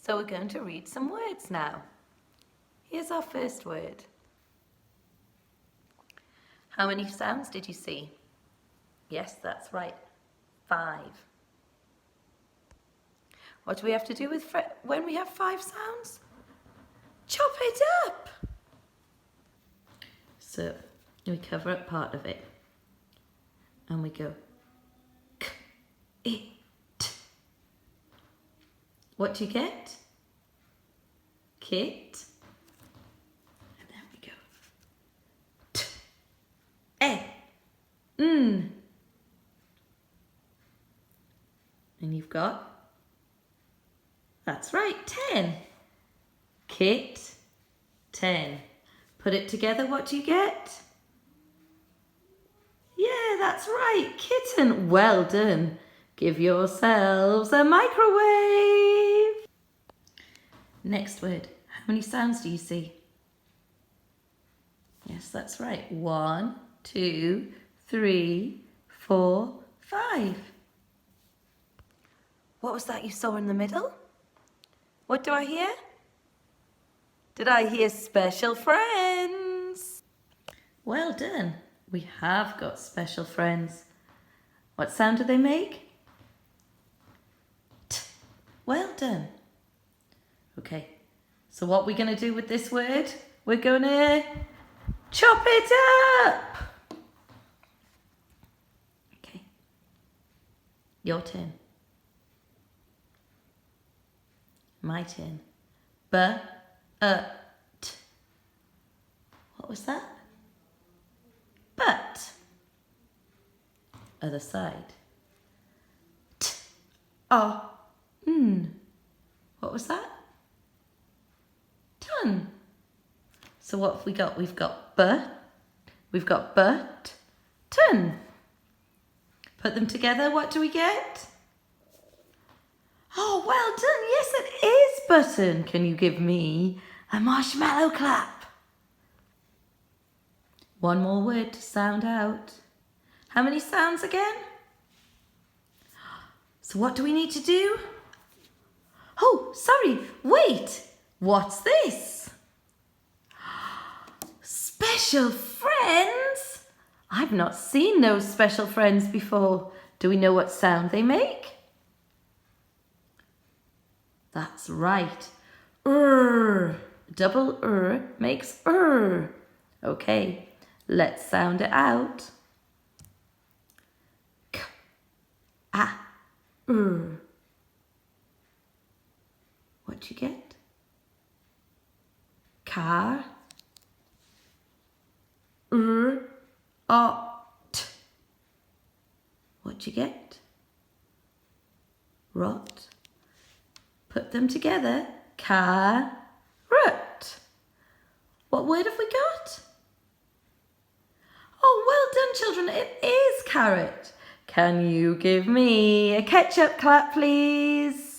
So we're going to read some words now. Here's our first word. How many sounds did you see? Yes, that's right. 5. What do we have to do with when we have 5 sounds? Chop it up. So we cover up part of it and we go k, it. What do you get? Kit. And then we go t, n. And you've got, that's right, 10. Kit, 10. Put it together, what do you get? Yeah, that's right, kitten. Well done. Give yourselves a microwave. Next word. How many sounds do you see? Yes, that's right. 1, 2, 3, 4, 5. What was that you saw in the middle? What do I hear? Did I hear special friends? Well done. We have got special friends. What sound do they make? T. Well done. Okay, so what we're going to do with this word, we're going to chop it up. Okay, your turn. My turn. But. What was that? But. Other side. T. N. What was that? Ton. So what have we got? We've got we've got but, ton. Put them together, what do we get? Oh, well done. Yes, it is button. Can you give me a marshmallow clap? One more word to sound out. How many sounds again? So what do we need to do? Oh, sorry, wait. What's this? Special friends? I've not seen those special friends before. Do we know what sound they make? That's right. Double makes Okay, let's sound it out. K, a, What you get? Car. Ot. What you get? Rot. Put them together. Carrot. What word have we got? Oh, well done, children. It is carrot. Can you give me a ketchup clap, please?